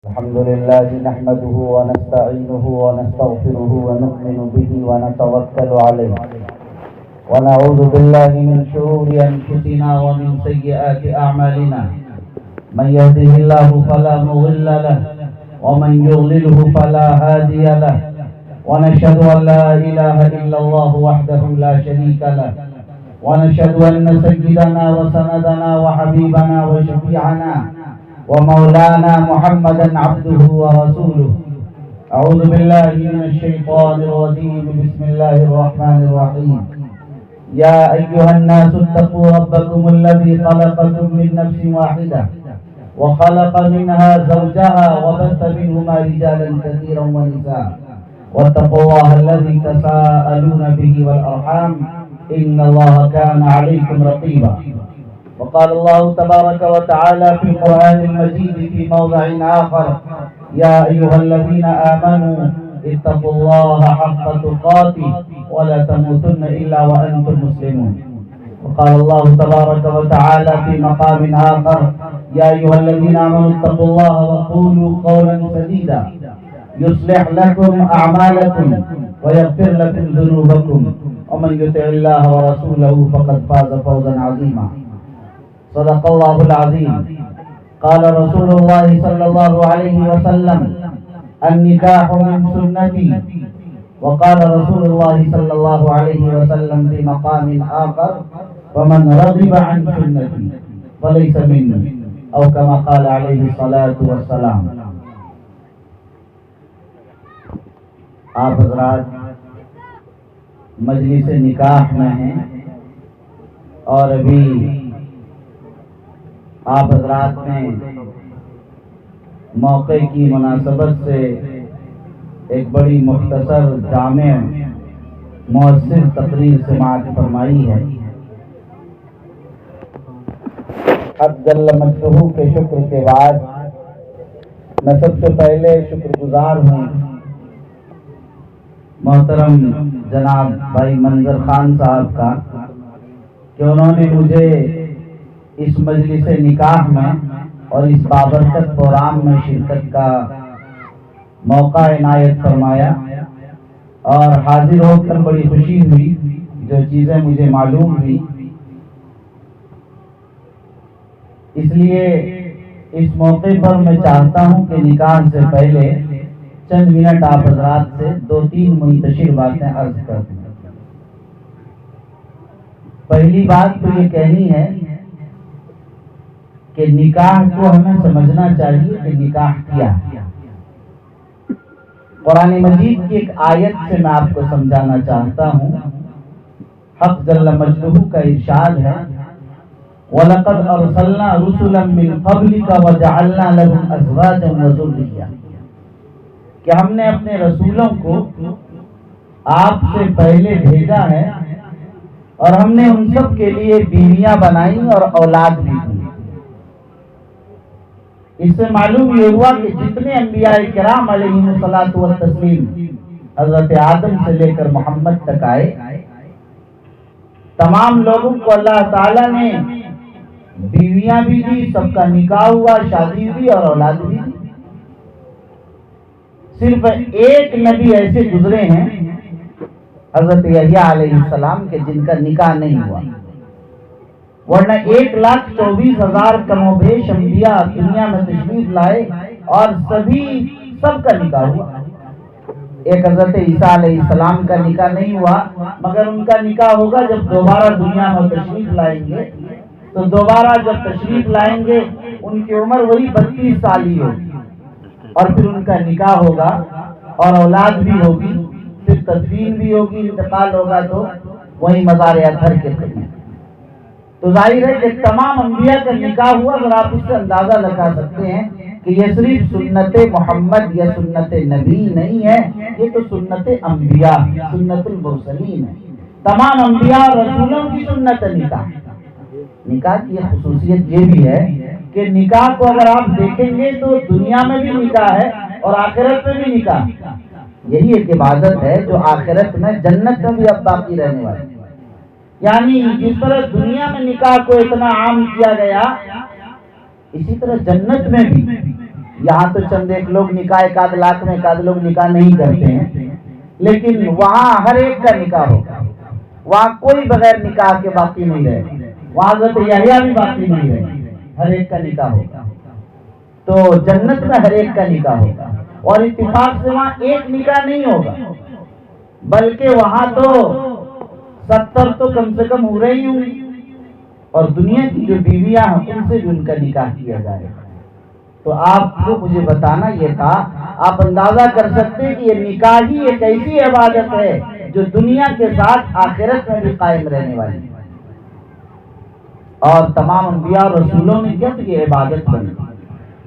الحمد لله نحمده ونستعينه ونستغفره ونؤمن به ونتوكل عليه ونعوذ بالله من شرور أنفسنا ومن سيئات أعمالنا من يهده الله فلا مضل له ومن يضلله فلا هادي له ونشهد أن لا إله إلا الله وحده لا شريك له ونشهد أن سيدنا وسندنا وحبيبنا وشفيعنا ومولانا محمدا عبده ورسوله. أعوذ بالله من الشيطان الرجيم. بسم الله الرحمن الرحيم. يا أيها الناس اتقوا ربكم الذي خلقكم من نفس واحدة وخلق منها زوجها وبث منهما رجالا كثيرا ونساء واتقوا الله الذي تساءلون به والأرحام إن الله كان عليكم رقيبا. وقال الله تبارك وتعالى في القرآن المجيد في موضع آخر: يا أيها الذين آمنوا اتقوا الله حق تقاته ولا تموتن إلا وأنتم مسلمون. وقال الله تبارك وتعالى في مقام آخر: يا أيها الذين آمنوا اتقوا الله وقولوا قولا سديدا يصلح لكم أعمالكم ويغفر لكم ذنوبكم ومن يطع الله ورسوله فقد فاز فوزا عظيما. صدق الله العظيم. قال رسول الله صلى الله عليه وسلم: النكاح من سنتي. وقال رسول الله صلى الله عليه وسلم في مقام آخر: ومن رغب عن سنتي فليس مني، أو كما قال عليه الصلاة والسلام. آپ حضرات مجلس نکاح میں ہیں اور ابھی آپ حضرات نے موقع کی مناسبت سے ایک بڑی مختصر جامع مؤثر تقریر سماعت فرمائی ہے. حق جل مجدہ کے شکر کے بعد میں سب سے پہلے شکر گزار ہوں محترم جناب بھائی منظر خان صاحب کا کہ انہوں نے مجھے اس مجلس نکاح میں اور اس بابرکت پروگرام میں شرکت کا موقع عنایت فرمایا اور حاضر ہو کر بڑی خوشی ہوئی. جو چیزیں مجھے معلوم ہوئی اس لیے اس موقع پر میں چاہتا ہوں کہ نکاح سے پہلے چند منٹ آپ حضرات سے 2-3 منتشر باتیں عرض کر دوں. پہلی بات تو یہ کہنی ہے کہ نکاح کو ہمیں سمجھنا چاہیے کہ نکاح کیا ہے. قرآن مجید کی ایک آیت سے میں آپ کو سمجھانا چاہتا ہوں. حق جل مجدہ کا ارشاد ہے: وَلَقَدْ أَرْسَلْنَا رُسُلًا مِّن قَبْلِكَ وَجَعَلْنَا لَهُمْ أَزْوَاجًا وَذُرِّيَّةً کہ ہم نے اپنے رسولوں کو آپ سے پہلے بھیجا ہے اور ہم نے ان سب کے لیے بیویاں بنائی اور اولاد بھی دی. اس سے معلوم یہ ہوا کہ جتنے انبیاء کرام علیہم الصلوۃ والتسلیم حضرت آدم سے لے کر محمد تک آئے، تمام لوگوں کو اللہ تعالیٰ نے بیویاں بھی دی، سب کا نکاح ہوا، شادی ہوئی اور اولاد بھی دی. صرف ایک نبی ایسے گزرے ہیں حضرت یحییٰ علیہ السلام کے جن کا نکاح نہیں ہوا، ورنہ 1,24,000 کم و بیش انبیاء دنیا میں تشریف لائے اور سب کا نکاح ہوا. ایک حضرت عیسیٰ علیہ السلام کا نکاح نہیں ہوا، مگر ان کا نکاح ہوگا جب دوبارہ دنیا میں تشریف لائیں گے. تو دوبارہ جب تشریف لائیں گے ان کی عمر وہی 32 سال ہی ہوگی اور پھر ان کا نکاح ہوگا اور اولاد بھی ہوگی، پھر تدفین بھی ہوگی، انتقال ہوگا تو وہی مزار اطہر کے قریب. تو ظاہر ہے کہ تمام انبیاء کا نکاح ہوا. اگر آپ اس سے اندازہ لگا سکتے ہیں کہ یہ صرف سنت محمد یا سنت نبی نہیں ہے، یہ تو سنت انبیاء، سنت المرسلین ہے. تمام انبیاء اور رسولوں کی سنت نکاح. نکاح کی خصوصیت یہ بھی ہے کہ نکاح کو اگر آپ دیکھیں گے تو دنیا میں بھی نکاح ہے اور آخرت میں بھی نکاح. یہی ایک عبادت ہے جو آخرت میں جنت میں بھی اب باقی رہنے والی. یعنی جس طرح دنیا میں نکاح کو اتنا عام کیا گیا، اسی طرح جنت میں بھی یہاں تو چند ایک لوگ نکاح 1 لاکھ میں 1 لوگ نکاح نہیں کرتے ہیں، لیکن وہاں ہر ایک کا نکاح ہوگا، وہاں کوئی بغیر نکاح کے باقی نہیں رہے، وہاں حضرت یحییٰ بھی باقی نہیں رہے، ہر ایک کا نکاح ہوگا۔ تو جنت میں ہر ایک کا نکاح ہوگا، اور اتفاق سے وہاں ایک نکاح نہیں ہوگا، بلکہ وہاں تو 70 تو کم سے کم ہو رہی ہوں گی، اور دنیا کی جو بیویاں ہیں ان سے بھی ان کا نکاح کیا جائے گا۔ تو آپ کو مجھے بتانا یہ تھا، آپ اندازہ کر سکتے ہیں کہ یہ نکاح ہی ایک ایسی عبادت ہے جو دنیا کے ساتھ آخرت میں بھی قائم رہنے والی ہے، اور تمام انبیاء اور رسولوں نے کیا یہ عبادت بنی۔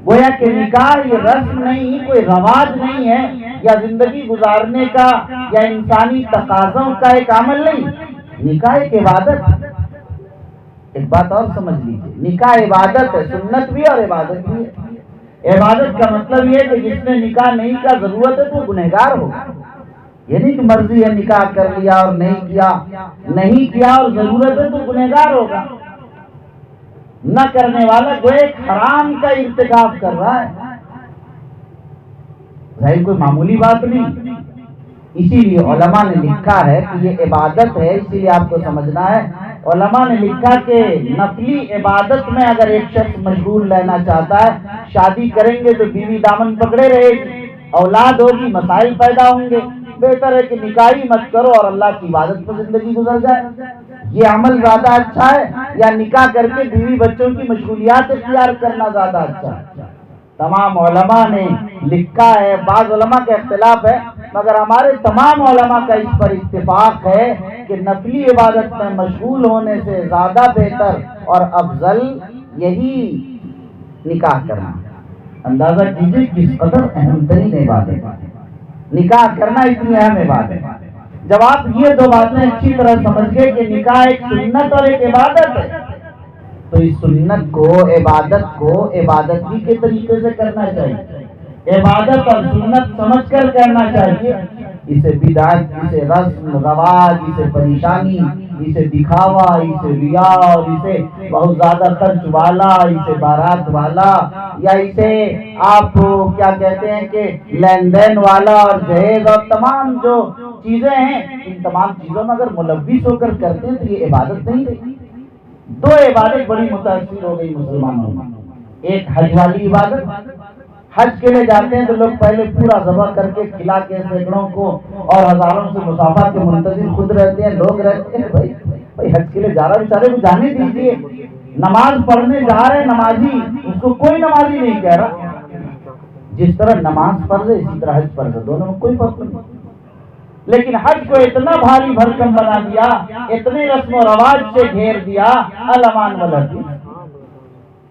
گویا کہ نکاح یہ رسم نہیں، کوئی رواج نہیں ہے، یا زندگی گزارنے کا یا انسانی تقاضوں کا ایک عمل نہیں، نکاح ایک عبادت ہے۔ ایک بات اور سمجھ لیجیے، نکاح عبادت ہے، سنت بھی اور عبادت بھی ہے۔ عبادت کا مطلب یہ کہ جس نے نکاح نہیں کا ضرورت ہے تو گنہگار ہوگا، یہ نہیں کہ مرضی ہے نکاح کر لیا اور نہیں کیا اور ضرورت ہے تو گنہگار ہوگا۔ نہ کرنے والا جو ایک حرام کا ارتکاب کر رہا ہے، ظاہر کوئی معمولی بات نہیں۔ اسی لیے علماء نے لکھا ہے کہ یہ عبادت ہے، اسی لیے آپ کو سمجھنا ہے۔ علماء نے لکھا کہ نفلی عبادت میں اگر ایک شخص مشغول رہنا چاہتا ہے، شادی کریں گے تو بیوی دامن پکڑے رہے گی، اولاد ہوگی، مسائل پیدا ہوں گے، بہتر ہے کہ نکاح ہی مت کرو اور اللہ کی عبادت پر زندگی گزر جائے۔ یہ عمل زیادہ اچھا ہے یا نکاح کر کے بیوی بچوں کی مشغولیات اختیار کرنا زیادہ اچھا ہے؟ تمام علماء نے لکھا ہے، بعض علماء کا اختلاف ہے، مگر ہمارے تمام علماء کا اس پر اتفاق ہے کہ نفلی عبادت میں مشغول ہونے سے زیادہ بہتر اور افضل یہی نکاح کرنا۔ اندازہ کیجیے کس قدر اہم ترین عبادت ہے نکاح کرنا، اتنی اہم عبادت ہے۔ جب آپ یہ دو باتیں اچھی طرح سمجھ گئے کہ نکاح ایک سنت اور ایک عبادت ہے، تو اس سنت کو، عبادت کو عبادت ہی کے طریقے سے کرنا چاہیے، عبادت اور سنت سمجھ کر کرنا چاہیے۔ اسے بدعت، اسے رسم رواج، اسے پریشانی، اسے دکھاوا، اسے ریا، اور اسے بہت زیادہ خرچ والا، اسے بارات والا، یا اسے آپ کیا کہتے ہیں کہ لین دین والا اور جہیز اور تمام جو چیزیں ہیں، ان تمام چیزوں میں اگر ملوث ہو کر کرتے ہیں تو یہ عبادت نہیں رہی۔ دو عبادت بڑی متاثر ہو گئی مسلمانوں میں، ایک حج والی عبادت، حج کے لیے جاتے ہیں تو لوگ پہلے پورا ذبح کر کے کھلا کے سینکڑوں کو اور ہزاروں سے مسافہ کے منتظر خود رہتے ہیں، لوگ رہتے ہیں، بھائی حج کے لیے جا رہا ہے بیچارے کو جانے دیجیے، نماز پڑھنے جا رہے نمازی، اس کو کوئی نمازی نہیں کہہ رہا۔ جس طرح نماز فرض ہے اسی طرح حج فرض ہے، دونوں میں کوئی فرق نہیں۔ لیکن حج کو اتنا بھاری بھرکم بنا دیا، اتنے رسم و رواج سے گھیر دیا، الامان والحدیث،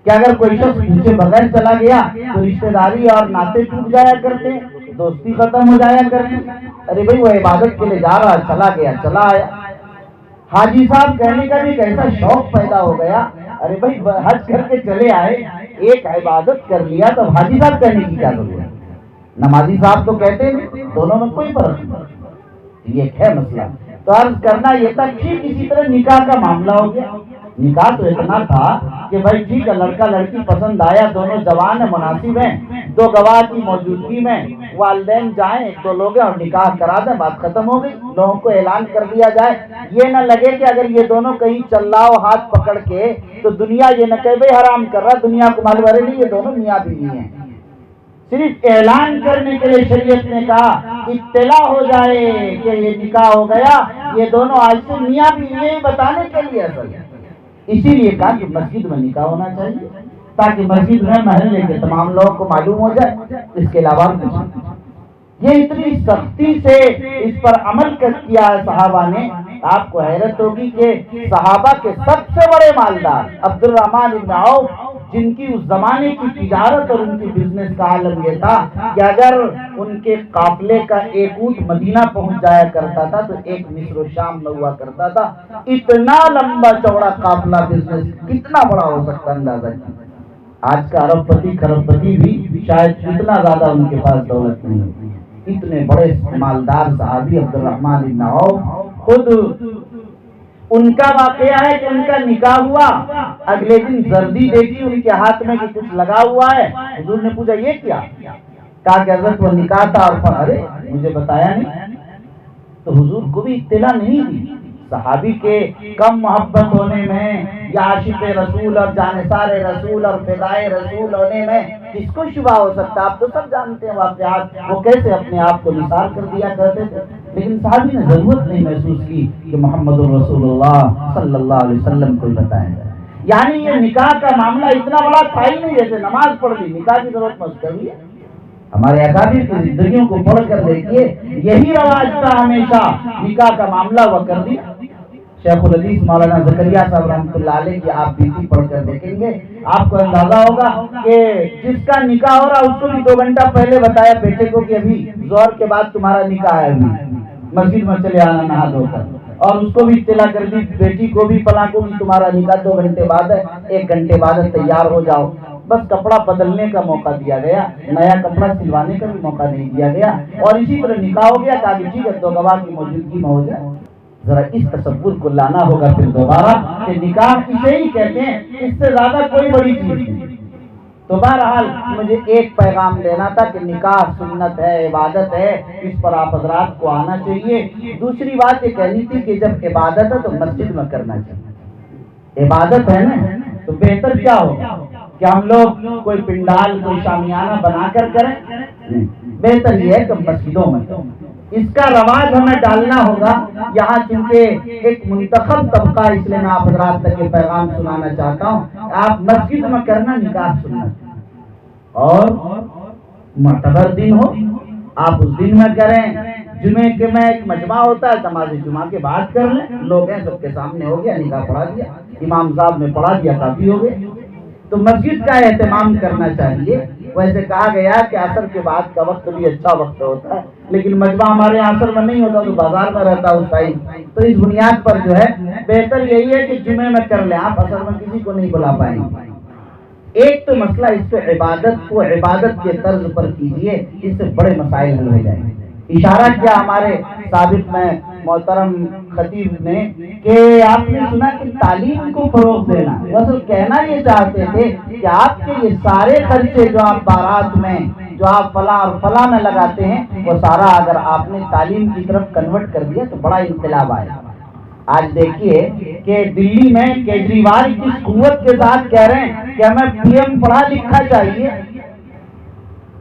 کہ اگر کوئی شخص پیچھے بغیر چلا گیا تو رشتہ داری اور ناطے ٹوٹ جایا کرتے، دوستی ختم ہو جایا کرتی۔ ارے بھائی وہ عبادت کے لیے جا رہا، چلا گیا چلا آیا۔ حاجی صاحب کہنے کا بھی ایک ایسا شوق پیدا ہو گیا، ارے بھائی حج کر کے چلے آئے، ایک عبادت کر لیا تو حاجی صاحب کہنے کی کیا ضرورت ہے؟ نمازی صاحب تو کہتے ہیں، دونوں میں کوئی فرق نہیں۔ یہ ہے مسئلہ۔ تو عرض کرنا یہ تھا، ٹھیک اسی طرح نکاح کا معاملہ ہو گیا۔ نکاح تو اتنا تھا کہ بھائی ٹھیک ہے، لڑکا لڑکی پسند آیا، دونوں جوان ہیں، مناسب ہیں، دو گواہ کی موجودگی میں والدین جائیں، ایک دو لوگ ہیں اور نکاح کرا دیں، بات ختم ہو گئی، لوگوں کو اعلان کر دیا جائے۔ یہ نہ لگے کہ اگر یہ دونوں کہیں چل رہا ہو ہاتھ پکڑ کے تو دنیا یہ نہ کہے بھائی حرام کر رہا، دنیا کو معلوم ہے نہیں یہ دونوں میاں بیوی ہیں۔ صرف اعلان کرنے کے لیے شریعت نے کہا، اطلاع ہو جائے کہ یہ نکاح ہو گیا، یہ دونوں آج سے میاں بیوی ہیں، بتانے کے لیے اصل ہے۔ اسی لیے کہا کہ مسجد میں نکاح ہونا چاہیے، تاکہ مسجد میں محلے کے تمام لوگوں کو معلوم ہو جائے، اس کے علاوہ کچھ۔ یہ اتنی سختی سے اس پر عمل کیا ہے صحابہ نے، آپ کو حیرت ہوگی کہ صحابہ کے سب سے بڑے مالدار عبد الرحمن بن عوف، جن کی اس زمانے کی تجارت اور ان کی بزنس کا عالم یہ تھا کہ اگر ان کے قافلے کا ایک اونٹ مدینہ پہنچ جایا کرتا تھا تو ایک مصر و شام میں ہوا کرتا تھا۔ اتنا لمبا چوڑا قافلہ، بزنس کتنا بڑا ہو سکتا ہے اندازہ کیجیے۔ آج کا ارب پتی کھرب پتی بھی شاید اتنا زیادہ ان کے پاس دولت نہیں ہوتی۔ اتنے بڑے مالدار صحابی عبد الرحمن بن عوف خود ان کا واقعہ ہے کہ ان کا نکاح ہوا، اگلے دن زردی دیکھی ان کے ہاتھ میں کہ کچھ لگا ہوا ہے. حضور نے پوچھا یہ کیا؟ کہا کہ حضرت وہ نکاح تھا. اور ارے مجھے بتایا نہیں. تو حضور کو بھی اطلاع نہیں دی. صحابی کے کم محبت ہونے میں یا عاشق رسول اور جانثار رسول اور فدائے رسول ہونے میں کس کو شبہ ہو سکتا؟ آپ تو سب جانتے ہیں واقعات، وہ کیسے اپنے آپ کو نثار کر دیا کرتے تھے. لیکن صحابی نے ضرورت نہیں محسوس کی کہ محمد رسول اللہ صلی اللہ علیہ وسلم کو بتائیں. یعنی یہ نکاح کا معاملہ اتنا بڑا تھا ہی نہیں. جیسے نماز پڑھ لی، نکاح کی ضرورت محسوس کر لی. ہمارے اکابر کی زندگیوں کو پڑھ کر دیکھیے، یہی رواج تھا ہمیشہ، نکاح کا معاملہ وہ کر دیا. شیخ الحدیث مولانا زکریا صاحب رحمۃ اللہ علیہ کی آپ بیتی پڑھ کر دیکھیں گے، آپ کو اندازہ ہوگا کہ جس کا نکاح ہو رہا اس کو بھی 2 گھنٹہ پہلے بتایا بیٹے کو کہ ابھی ظہر کے بعد تمہارا نکاح ہے، ابھی مسجد میں چلے آنا نہا دھو کر. اور اس کو بھی اطلاع کر دی بیٹی کو بھی فلاں کو بھی تمہارا نکاح 2 گھنٹے بعد ہے، 1 گھنٹے بعد تیار ہو جاؤ. بس کپڑا بدلنے کا موقع دیا گیا، نیا کپڑا سلوانے کا بھی موقع نہیں دیا گیا. اور اسی طرح نکاح ہو گیا. کہا کہ ٹھیک ہے 2 گواہ کی موجودگی میں ہو جائے. ذرا اس تصور کو لانا ہوگا پھر دوبارہ کہ نکاح اسے ہی کہتے ہیں، اس سے زیادہ کوئی بڑی چیز نہیں. تو بہرحال مجھے ایک پیغام دینا تھا کہ نکاح سنت ہے، عبادت ہے، اس پر آپ حضرات کو آنا چاہیے. دوسری بات یہ کہنی تھی کہ جب عبادت ہے تو مسجد میں کرنا چاہیے. عبادت ہے نا، تو بہتر کیا ہوگا کہ ہم لوگ کوئی پنڈال کوئی شامیانہ بنا کر کریں؟ بہتر یہ ہے کہ مسجدوں میں. اس کا رواج ہمیں ڈالنا ہوگا یہاں، چونکہ ایک منتخب طبقہ، اس لیے میں آپ حضرات تک یہ پیغام سنانا چاہتا ہوں. آپ مسجد میں کرنا نکاح سننا، اور معتبر دن ہو آپ اس دن میں کریں. جمعے کے میں ایک مجمع ہوتا ہے، نماز جمعہ کے بعد کر لیں. لوگ ہیں سب کے سامنے ہو گیا، نکاح پڑھا دیا، امام صاحب نے پڑھا دیا، کافی ہو گئے. تو مسجد کا اہتمام کرنا چاہیے. ویسے کہا گیا کہ عصر کے بعد کا وقت بھی اچھا وقت ہوتا ہے، لیکن مجمع ہمارے عصر میں نہیں ہوتا، تو بازار میں رہتا اس ٹائم. تو اس بنیاد پر جو ہے بہتر یہی ہے کہ جمعے میں کر لیں. آپ عصر میں کسی کو نہیں بلا پائیں گے. ایک تو مسئلہ اس پہ عبادت کو عبادت کے طرز پر کیجیے، اس سے بڑے مسائل حل ہو جائیں گے. اشارہ کیا ہمارے سابق میں محترم خطیب نے کہ آپ نے سنا کہ تعلیم کو فروغ دینا. اصل کہنا یہ چاہتے تھے کہ آپ کے یہ سارے خرچے جو آپ بارات میں جو آپ فلاں اور فلاں میں لگاتے ہیں، وہ سارا اگر آپ نے تعلیم کی طرف کنورٹ کر دیا تو بڑا انقلاب آئے. آج دیکھیے کہ دلی میں کیجریوال کس قوت کے ساتھ کہہ رہے ہیں کہ ہمیں پی ایم پڑھا لکھا چاہیے.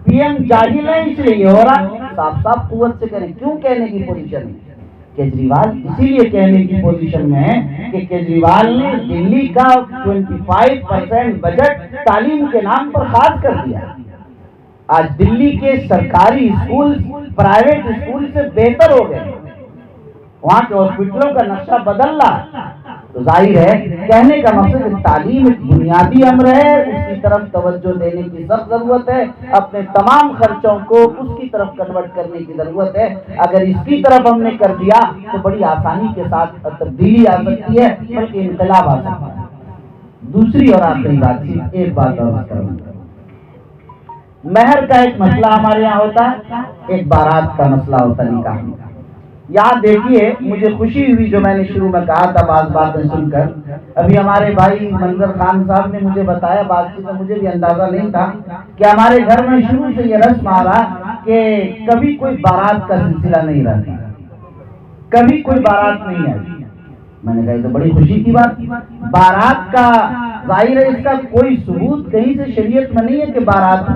پی ایم جاہل ہے اس لیے ہو رہا. صاف صاف قوت سے کریں. کیوں کہنے کی پوزیشن ہے کیجریوال؟ اسی لیے کہنے کی پوزیشن میں ہے کہ کیجریوال نے دلی کا 25% بجٹ تعلیم کے نام پر خاص کر دیا. آج دلی کے سرکاری اسکول پرائیویٹ اسکول سے بہتر ہو گئے. وہاں کے ہاسپٹلوں کا نقشہ بدل رہا. تو ظاہر ہے کہنے کا مقصد تعلیم ایک بنیادی امر ہے، اس کی طرف توجہ دینے کی سخت ضرورت ہے. اپنے تمام خرچوں کو اس کی طرف کنورٹ کرنے کی ضرورت ہے. اگر اس کی طرف ہم نے کر دیا تو بڑی آسانی کے ساتھ تبدیلی آ سکتی ہے، بلکہ انقلاب آ سکتا ہے. دوسری اور آخری بات، ایک بات اور کروں، مہر کا ایک مسئلہ ہمارے یہاں ہوتا ہے، ایک بارات کا مسئلہ ہوتا ہے نکاح میں. یہاں دیکھیے مجھے خوشی ہوئی جو میں نے شروع میں کہا تھا بعض باتیں سن کر. ابھی ہمارے بھائی منظر خان صاحب نے مجھے بتایا، بات چیت میں مجھے بھی اندازہ نہیں تھا کہ ہمارے گھر میں شروع سے یہ رسم آ رہا کہ کبھی کوئی بارات کا سلسلہ نہیں رہتا، کبھی کوئی بارات نہیں آئی. میں نے کہا یہ تو بڑی خوشی کی بات. بارات کا ظاہر ہے اس کا کوئی ثبوت کہیں سے شریعت میں نہیں ہے کہ بارات.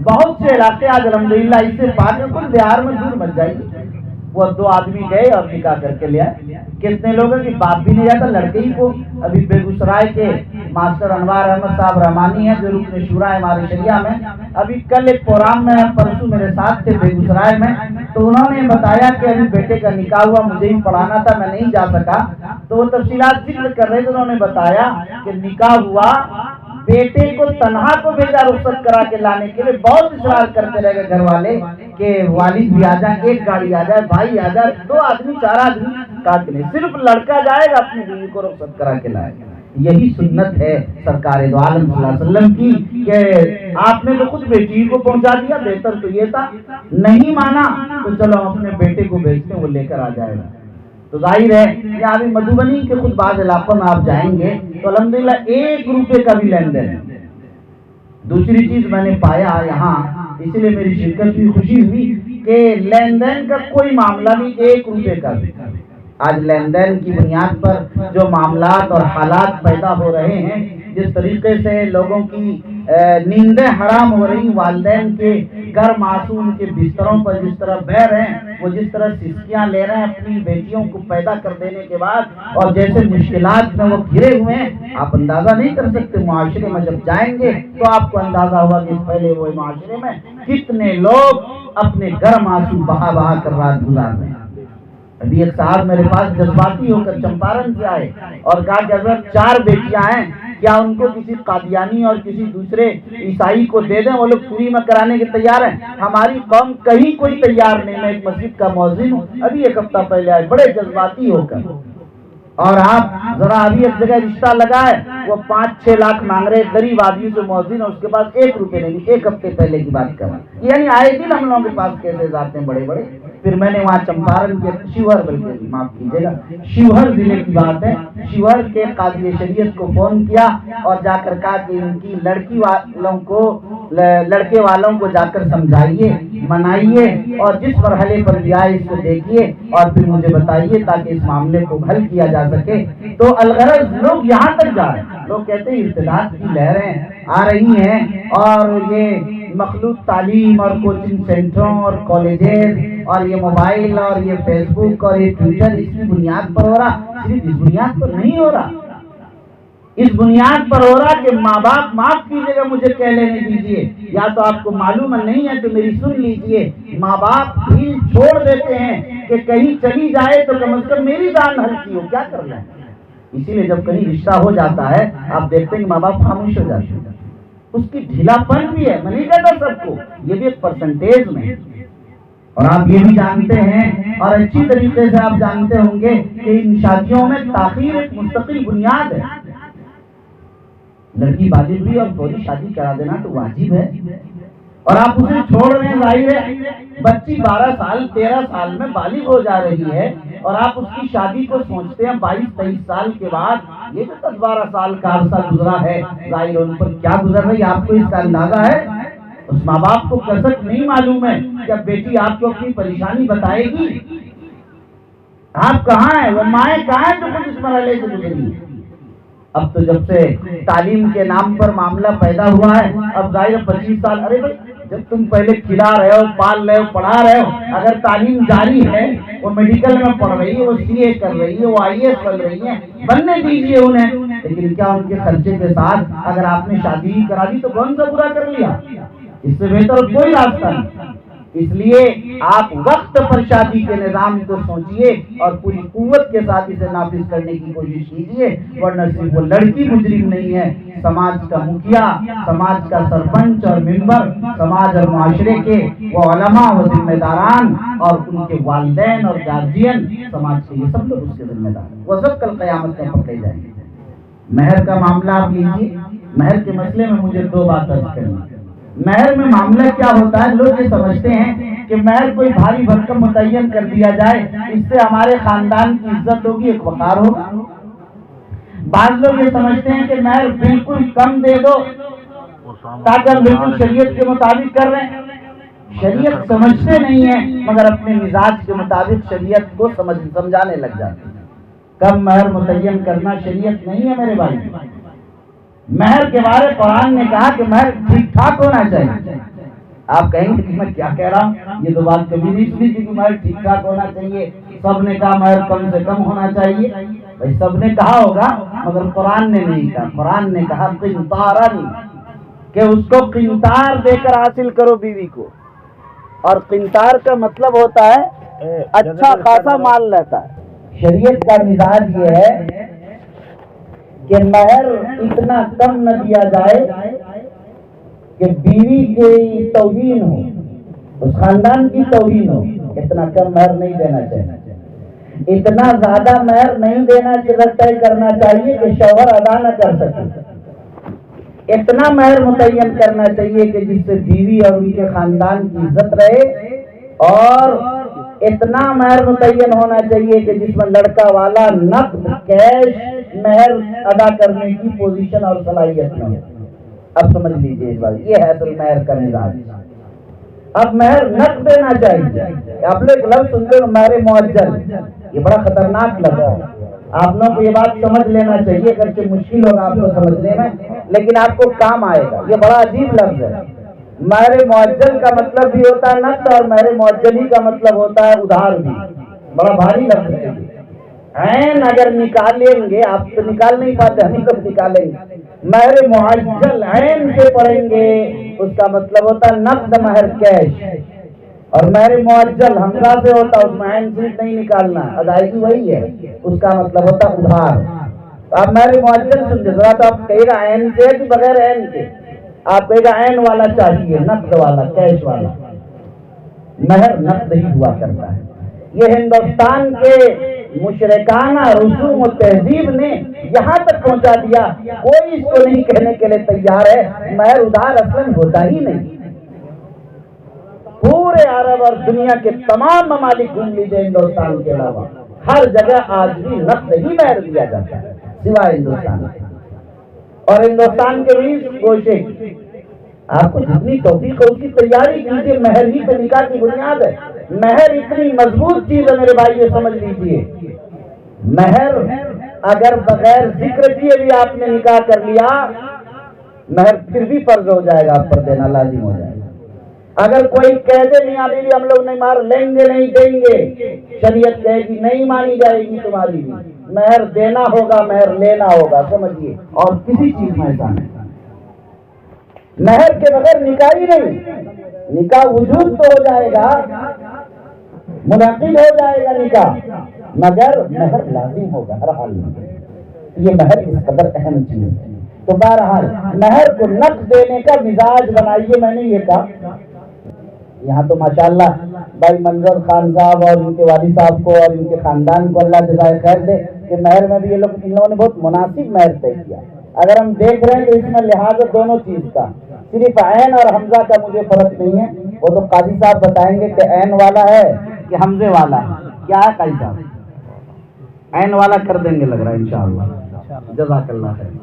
بہت سے علاقے آج الحمدللہ اس سے پاک ہے. کل بہار میں دور مچ جائے گی. وہ 2 آدمی گئے اور نکاح کر کے لے آئے. کتنے لوگ ہیں کہ باپ بھی نہیں جاتا، لڑکے ہی کو. ابھی بیگوسرائے کے ماسٹر انوار احمد صاحب رحمانی ہیں جو رکن شورا ہے ہمارے شریعہ میں. ابھی کل ایک پروگرام میں پرسوں میرے ساتھ تھے بیگوسرائے میں، تو انہوں نے بتایا کہ ابھی بیٹے کا نکاح ہوا، مجھے ہی پڑھانا تھا، میں نہیں جا سکا. تو وہ تفصیلات ذکر کر رہے تھے. انہوں نے بتایا کہ نکاح ہوا، بیٹے کو تنہا کو بھیجا رخصت کرا کے لانے کے لیے. بہت اصرار کرتے رہ گئے گھر والے کہ والد بھی آ جائیں، ایک گاڑی آ جائے، بھائی آ جائے، 2 آدمی 4 آدمی کاٹ لیں، صرف لڑکا جائے گا اپنی بیوی کو رخصت کرا کے لائے گا. یہی سنت ہے سرکار دو عالم صلی اللہ علیہ وسلم کی کہ آپ نے تو خود بیٹی کو پہنچا دیا. بہتر تو یہ تھا، نہیں مانا تو چلو اپنے بیٹے کو بھیجتے ہیں، وہ لے کر آ جائے گا. تو ظاہر ہے کہ ابھی مدھوبنی کے خود بعض علاقوں میں آپ جائیں گے تو الحمدللہ 1 روپے کا بھی لین دین ہے۔ دوسری چیز میں نے پایا یہاں، اس لیے میری شرکت بھی خوشی ہوئی کہ لین دین کا کوئی معاملہ نہیں، 1 روپے کا بھی۔ آج لین دین کی بنیاد پر جو معاملات اور حالات پیدا ہو رہے ہیں، جس طریقے سے لوگوں کی نیندیں حرام ہو رہی، والدین کے گھر معصوم کے بستروں پر جس طرح بہ رہے ہیں، وہ جس طرح سسکیاں لے رہے ہیں اپنی بیٹیوں کو پیدا کر دینے کے بعد، اور جیسے مشکلات میں وہ گھرے ہوئے ہیں، آپ اندازہ نہیں کر سکتے۔ معاشرے میں جب جائیں گے تو آپ کو اندازہ ہوگا کہ پہلے وہ معاشرے میں کتنے لوگ اپنے گھر معصوم بہا بہا کر رات گزار رہے ہیں۔ ابھی ایک صاحب میرے پاس جذباتی ہو کر چمپارن سے آئے اور کہا کہ اگر 4 بیٹیاں ہیں، کیا ان کو کسی قادیانی اور کسی دوسرے عیسائی کو دے دیں؟ وہ لوگ فری میں کرانے کے تیار ہیں۔ ہماری قوم کہیں کوئی تیار نہیں۔ میں ایک مسجد کا مؤذن ہوں، ابھی 1 ہفتہ پہلے آئے بڑے جذباتی ہو کر، اور آپ ذرا ابھی ایک جگہ رشتہ لگا ہے، وہ 5-6 لاکھ مانگ رہے، غریب آدمی سے مؤذن ہے، اس کے پاس 1 روپے نہیں۔ 1 ہفتے پہلے کی بات کر رہا ہوں، یعنی آئے دن ہم لوگوں کے پاس کیسے آتے ہیں بڑے بڑے۔ پھر میں نے وہاں چمپارن کے شیوہر، بلکہ معاف کیجیے گا، شیوہر ضلع کی بات ہے، شیوہر کے قاضی شریعت کو فون کیا اور جا کر کہا کہ ان کی لڑکے والوں کو جا کر سمجھائیے، منائیے، اور جس مرحلے پر بھی آئے اس کو دیکھیے اور پھر مجھے بتائیے تاکہ اس معاملے کو حل کیا جا سکے۔ تو الغرض لوگ یہاں تک جا رہے ہیں، لوگ کہتے ہیں ارتداد کی لہریں آ رہی ہیں، اور یہ مخلوط تعلیم اور کوچنگ سینٹروں اور کالجز اور یہ موبائل اور یہ فیس بک اور یہ ٹویٹر، اس کی بنیاد پر ہو رہا۔ صرف اس بنیاد پر نہیں ہو رہا، اس بنیاد پر ہو رہا کہ ماں باپ، معاف کیجیے گا مجھے کہہ لینے دیجیے، یا تو آپ کو معلوم نہیں ہے تو میری سن لیجیے، ماں باپ بھی چھوڑ دیتے ہیں کہ کہیں چلی جائے تو کم از کم میری جان ہلکی ہو، کیا کر رہے ہیں۔ اسی لیے جب کہیں رشتہ ہو جاتا ہے آپ دیکھتے ہیں کہ ماں باپ خاموش ہو جاتے ہیں۔ اس کی ڈھیلا پن بھی ہے، میں نہیں کہتا سب کو، یہ بھی ایک پرسنٹیج میں، اور آپ یہ بھی جانتے ہیں اور اچھی طریقے سے آپ جانتے ہوں گے کہ ان شادیوں میں تاخیر ایک مستقل بنیاد ہے۔ لڑکی بالغ بھی اور فوری شادی کرا دینا تو واجب ہے، اور آپ اسے چھوڑ رہے ہیں۔ ظاہر ہے بچی 12 سال 13 سال میں بالغ ہو جا رہی ہے، اور آپ اس کی شادی کو سوچتے ہیں 22-23 سال کے بعد۔ یہ جو 10-12 سال کا عرصہ گزرا ہے، ظاہر ان پر کیا گزر رہی ہے آپ کو اس کا اندازہ ہے؟ اس ماں باپ کو کسک نہیں معلوم ہے کہ اب بیٹی آپ کو اپنی پریشانی بتائے گی۔ آپ کہاں ہیں، وہ مائیں کہاں ہیں جو کچھ اس مرحلے سے گزری؟ اب تو جب سے تعلیم کے نام پر معاملہ پیدا ہوا ہے، اب ظاہر 25 سال، ارے بھائی جب تم پہلے کھلا رہے ہو، پال رہے ہو، پڑھا رہے ہو، اگر تعلیم جاری ہے، وہ میڈیکل میں پڑھ رہی ہے، وہ CA کر رہی ہے، وہ IAS بن رہی ہے، بننے دیجیے انہیں۔ لیکن کیا ان کے خرچے کے ساتھ اگر آپ نے شادی ہی کرا دی تو کون سا برا کر لیا؟ اس سے بہتر کوئی راستہ نہیں۔ اس لیے آپ وقت پر شادی کے نظام کو سوچئے اور پوری قوت کے ساتھ اسے نافذ کرنے کی کوشش کیجیے، ورنہ صرف وہ لڑکی مجرم نہیں ہے، سماج کا مکھیا، سماج کا سرپنچ اور ممبر، سماج اور معاشرے کے وہ علماء و ذمہ داران اور ان کے والدین اور گارجین، سماج کے یہ سب لوگ اس کے ذمہ دار ہیں، وہ سب کل قیامت میں پکڑے جائیں گے۔ مہر کا معاملہ آپ لیجیے، مہر کے مسئلے میں مجھے 2 بات عرض کرنی ہے۔ مہر میں معاملہ کیا ہوتا ہے، لوگ یہ سمجھتے ہیں کہ مہر کوئی بھاری بھرکم متعین کر دیا جائے، اس سے ہمارے خاندان کی عزت ہوگی، ایک وقار ہوگا۔ بعض لوگ یہ سمجھتے ہیں کہ مہر بالکل کم دے دو تاکہ ہم بالکل شریعت کے مطابق کر رہے ہیں۔ شریعت سمجھتے نہیں ہیں مگر اپنے مزاج کے مطابق شریعت کو سمجھانے لگ جاتے ہیں۔ کم مہر متعین کرنا شریعت نہیں ہے میرے بھائی۔ مہر کے بارے قرآن نے کہا کہ مہر ٹھیک ٹھاک ہونا چاہیے۔ آپ کہیں گے کہ میں کیا کہہ رہا ہوں، یہ تو بات کبھی نہیں سنی تھی کہ مہر ٹھیک ٹھاک ہونا چاہیے، سب نے کہا مہر کم سے کم ہونا چاہیے۔ بھائی سب نے کہا ہوگا مگر قرآن نے نہیں کہا، قرآن نے کہا قنطارن، کہ اس کو قنطار دے کر حاصل کرو بیوی کو، اور قنطار کا مطلب ہوتا ہے اچھا خاصا مال رہتا ہے۔ شریعت کا مزاج یہ ہے کہ مہر اتنا کم نہ دیا جائے کہ بیوی کی توہین ہو، اس خاندان کی توہین ہو، اتنا کم مہر نہیں دینا چاہیے۔ اتنا زیادہ مہر نہیں دینا طے کرنا چاہیے کہ شوہر ادا نہ کر سکے۔ اتنا مہر متعین کرنا چاہیے کہ جس سے بیوی اور ان کے خاندان کی عزت رہے، اور اتنا مہر متعین ہونا چاہیے کہ جس میں لڑکا والا نقد کیش مہر ادا کرنے کی پوزیشن اور صلاحیت میں ہے۔ اب سمجھ لیجیے اس بات، یہ ہے اصل مہر کا نظام۔ اب مہر نقد دینا چاہیے۔ آپ لوگ لفظ سنتے ہو مہر معجل، یہ بڑا خطرناک لفظ ہے، آپ لوگوں کو یہ بات سمجھ لینا چاہیے، اگرچہ مشکل ہوگا آپ کو سمجھنے میں لیکن آپ کو کام آئے گا۔ یہ بڑا عجیب لفظ ہے۔ مہر معجل کا مطلب بھی ہوتا ہے نقد، اور مہر معجلی کا مطلب ہوتا ہے ادھار بھی۔ بڑا بھاری لفظ ہے۔ عین اگر نکالیں گے، آپ تو نکال نہیں پاتے، ہم لوگ نکالیں گے۔ مہر معجل عین سے پڑھیں گے، اس کا مطلب ہوتا ہے نقد مہر کیش، اور مہر معجل حمزہ سے ہوتا ہے، اس میں عین سے نہیں نکالنا، ادائیگی وہی ہے، اس کا مطلب ہوتا ہے ادھار۔ آپ مہر معجل سنتے ذرا تو آپ کہے گا عین سے کہ بغیر عین کے؟ آپ کہے گا عین والا چاہیے، نقد والا، کیش والا۔ مہر نقد ہی ہوا کرتا ہے۔ یہ ہندوستان کے مشرکانہ رسوم و تہذیب نے یہاں تک پہنچا دیا، کوئی اس کو نہیں کہنے کے لیے تیار ہے مہر ادھار اصلاً ہوتا ہی نہیں۔ پورے عرب اور دنیا کے تمام ممالک گھوم لیجیے ہندوستان کے علاوہ، ہر جگہ آج بھی نقد ہی مہر دیا جاتا ہے سوائے ہندوستان کے۔ اور ہندوستان کے بھی گوشے آپ کو جتنی توفیق ہو اس کی تیاری کیجیے، مہر ہی تو نکاح کی بنیاد ہے۔ مہر اتنی مضبوط چیز ہے میرے بھائی، یہ سمجھ لیجیے، مہر اگر بغیر ذکر کیے بھی آپ نے نکاح کر لیا، مہر پھر بھی فرض ہو جائے گا، آپ پر دینا لازم ہو جائے گا۔ اگر کوئی کہہ دے میاں بیوی ہم لوگ نہیں مہر لیں گے، نہیں دیں گے، شریعت کہے گی نہیں مانی جائے گی تمہاری بھی، مہر دینا ہوگا، مہر لینا ہوگا، سمجھیے۔ اور کسی چیز میں ایسا نہیں، مہر کے بغیر نکاح ہی نہیں۔ نکاح وجود تو ہو جائے گا، منعقد ہو جائے گا نکاح، مگر مہر لازم ہوگا ہر حال میں۔ یہ مہر اس قدر اہم چیز ہے۔ تو بہرحال مہر کو نقد دینے کا مزاج بنائیے۔ میں نے یہ کہا یہاں تو ماشاءاللہ بھائی منظر خان صاحب اور ان کے والد صاحب کو اور ان کے خاندان کو اللہ جزائے خیر دے کہ مہر میں بھی ان لوگوں نے بہت مناسب مہر طے کیا۔ اگر ہم دیکھ رہے ہیں تو اس میں لحاظ دونوں چیز کا، صرف عین اور حمزہ کا مجھے فرق نہیں ہے، وہ تو قاضی صاحب بتائیں گے کہ عین والا ہے کہ حمزے والا ہے، کیا ہے قاضی صاحب؟ عین والا کر دیں گے لگ رہا ہے انشاءاللہ، جزاک اللہ خیر۔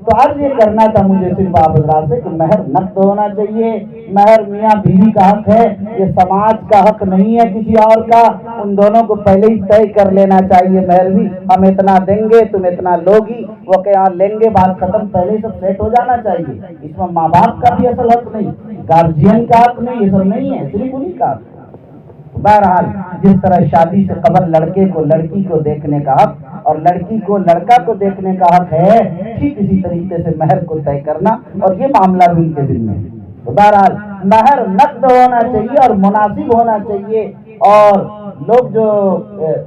تو عرض یہ کرنا تھا مجھے صرف آپ حضرات سے کہ مہر نقد ہونا چاہیے۔ مہر میاں بیوی کا حق ہے، یہ سماج کا حق نہیں ہے کسی اور کا، ان دونوں کو پہلے ہی طے کر لینا چاہیے۔ مہر بھی ہم اتنا دیں گے، تم اتنا لوگی، وہ کیا لیں گے، بات ختم، پہلے سب سیٹ ہو جانا چاہیے۔ اس میں ماں باپ کا بھی اصل حق نہیں، گارجین کا حق نہیں، یہ سب نہیں ہے، صرف انہیں کا حق۔ بہرحال جس طرح شادی سے قبل لڑکے کو لڑکی کو دیکھنے کا حق اور لڑکی کو لڑکا کو دیکھنے کا حق ہے، ٹھیک اسی طریقے سے مہر کو طے کرنا اور یہ معاملہ بھی ان کے ذمہ ہے۔ تو بہرحال مہر نقد ہونا چاہیے اور مناسب ہونا چاہیے۔ اور لوگ جو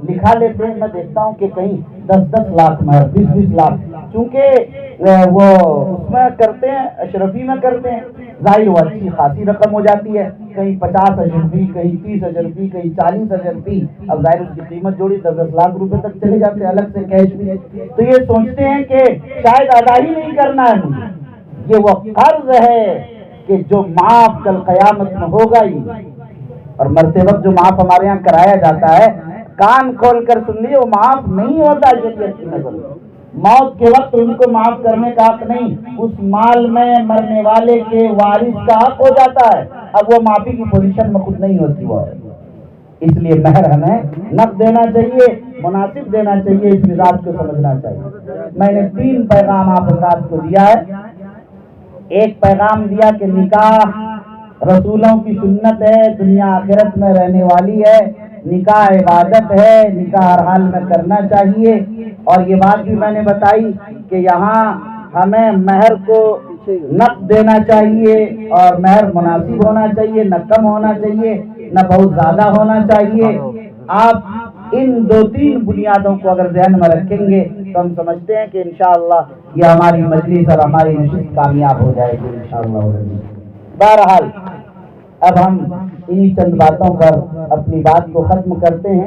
لکھا لیتے ہیں، میں دیکھتا ہوں کہ کہیں 10-10 لاکھ مہر، 20-20 لاکھ، چونکہ وہ اس میں کرتے ہیں، اشرفی میں کرتے ہیں، ظاہر وہ اچھی خاصی رقم ہو جاتی ہے، کہیں 50 اشرفی، کہیں 30 اشرفی، کہیں 40 اشرفی، اب ظاہر اس کی قیمت جوڑی 10-10 لاکھ روپے تک چلے جاتے ہیں، الگ سے کیش بھی ہے۔ تو یہ سوچتے ہیں کہ شاید ادا ہی نہیں کرنا ہے مجھے، یہ وہ قرض ہے کہ جو معاف کل قیامت میں ہوگا ہی، اور مرتے وقت جو معاف ہمارے یہاں کرایا جاتا ہے، کان کھول کر سن لیجیے، وہ معاف نہیں ہوتا شریعت کی نظر میں۔ موت کے وقت ان کو معاف کرنے کا حق نہیں، اس مال میں مرنے والے کے وارث کا حق ہو جاتا ہے، اب وہ معافی کی پوزیشن میں خود نہیں ہوتی وہ۔ اس لیے مہر ہمیں نقد دینا چاہیے، مناسب دینا چاہیے، اس مزاج کو سمجھنا چاہیے۔ میں نے 3 پیغام آپ حضرات کو دیا ہے۔ ایک پیغام دیا کہ نکاح رسولوں کی سنت ہے، دنیا آخرت میں رہنے والی ہے، نکاح عبادت ہے، نکاح ہر حال میں کرنا چاہیے۔ اور یہ بات بھی میں نے بتائی کہ یہاں ہمیں مہر کو نقد دینا چاہیے اور مہر مناسب ہونا چاہیے، نہ کم ہونا چاہیے نہ بہت زیادہ ہونا چاہیے۔ آپ ان 2-3 بنیادوں کو اگر ذہن میں رکھیں گے تو ہم سمجھتے ہیں کہ انشاءاللہ یہ ہماری مجلس اور ہماری نشست کامیاب ہو جائے گی انشاءاللہ۔ بہرحال اب ہم انہی چند باتوں پر اپنی بات کو ختم کرتے ہیں۔